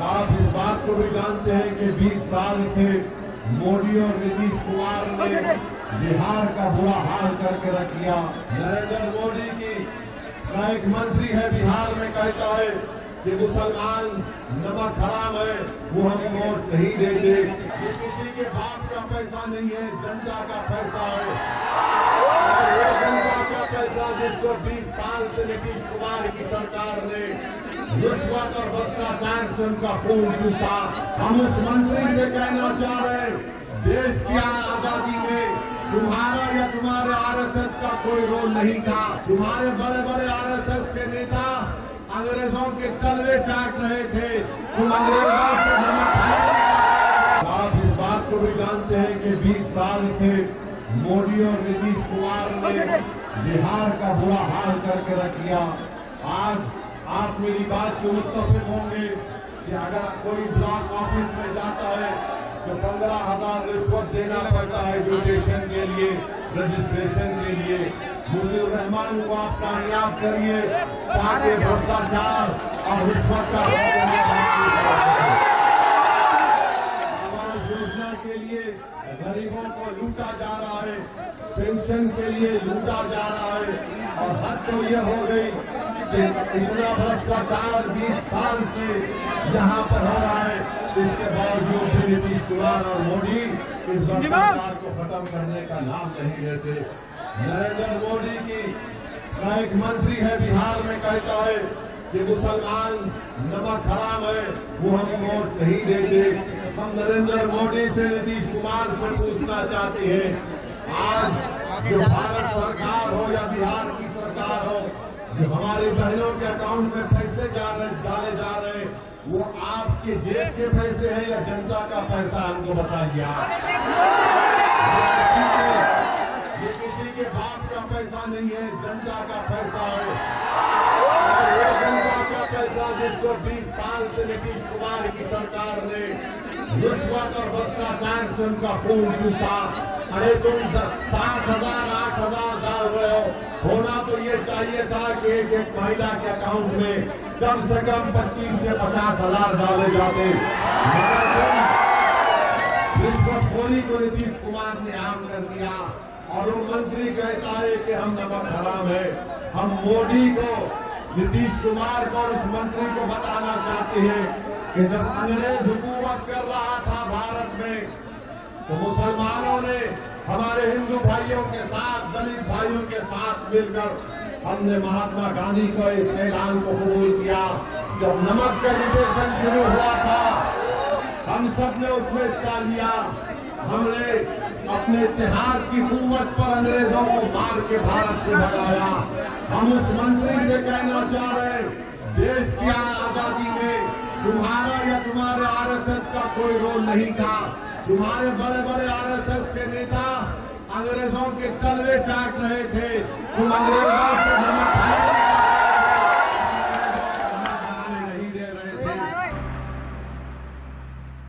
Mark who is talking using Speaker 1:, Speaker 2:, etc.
Speaker 1: आप इस बात को भी जानते हैं कि 20 साल से मोदी और नीतीश कुमार ने बिहार का बुरा हाल करके रख दिया। नरेंद्र मोदी का एक मंत्री है बिहार में, कहता है कि मुसलमान नमक हराम है, वो हम वोट नहीं देते। ये किसी के बाप का पैसा नहीं है, जनता का पैसा है। वो जनता का पैसा जिसको 20 साल से नीतीश कुमार की सरकार ने रिश्वत और भ्रष्टाचार से उनका खून चूसा। हम उस मंत्री से कहना चाह रहे हैं, देश की आजादी में तुम्हारा या तुम्हारे आरएसएस का कोई रोल नहीं था। तुम्हारे बड़े बड़े आरएसएस के नेता अंग्रेजों के तलवे चाट रहे थे, तुम अंग्रेजों से नमक खाए। आप इस बात को भी जानते हैं कि 20 साल से मोदी और नीतीश कुमार ने बिहार का बुरा हाल करके रख दिया। आज आप मेरी बात से मुत्तफिक होंगे कि अगर कोई ब्लॉक ऑफिस में जाता है तो 15,000 रिश्वत देना पड़ता है एजुकेशन के लिए, रजिस्ट्रेशन के लिए। मुजीबुर रहमान को आप कामयाब करिए ताकि भ्रष्टाचार और रिश्वत का आवास योजना के लिए गरीबों को लूटा जा रहा है, पेंशन के लिए लूटा जा रहा है। और हद तो यह हो गई कि इतना भ्रष्टाचार 20 साल से यहाँ पर हो रहा है, इसके बावजूद भी नीतीश कुमार और मोदी इस भ्रष्टाचार को खत्म करने का नाम नहीं लेते। नरेंद्र मोदी का एक मंत्री है बिहार में, कहता है कि मुसलमान नमक हराम है, वो हम वोट नहीं देते। हम नरेंद्र मोदी से नीतीश कुमार से पूछना चाहते हैं, आज जो भारत सरकार हो या बिहार की सरकार हो, जो हमारी बहनों के अकाउंट में पैसे डाले जा रहे हैं, वो आपके जेब के पैसे हैं या जनता का पैसा, हमको बताइए आप। ये किसी के बाप का पैसा नहीं है, जनता का पैसा है। वो जनता का पैसा जिसको 20 साल से नीतीश कुमार की सरकार ने रिश्वत और भ्रष्टाचार से उनका खून चूसा। अरे तुम 7,000 8,000 डाल रहे हो, होना तो ये चाहिए था कि एक एक महिला के अकाउंट में कम से कम 25 से 50,000 डाले जाते। रिश्वतखोरी को नीतीश कुमार ने आम कर दिया और वो मंत्री कहता है कि हम नमक हराम है। हम मोदी को, नीतीश कुमार को, उस मंत्री को बताना चाहते हैं कि जब अंग्रेज हुकूमत कर रहा था भारत में, तो मुसलमानों ने हमारे हिंदू भाइयों के साथ, दलित भाइयों के साथ मिलकर हमने महात्मा गांधी को इस ऐलान को कबूल किया। जब नमक का एजुकेशन शुरू हुआ था, हम सब ने उसमें हिस्सा लिया। हमने अपने इतिहास की कुव्वत पर अंग्रेजों को मार के भारत से भगाया। हम उस मंत्री से कहना चाह रहे हैं, देश की आजादी में तुम्हारा या तुम्हारे आरएसएस का कोई रोल नहीं था। तुम्हारे बड़े बड़े आरएसएस के नेता अंग्रेजों के तलवे चाट रहे थे, तुम अंग्रेजों से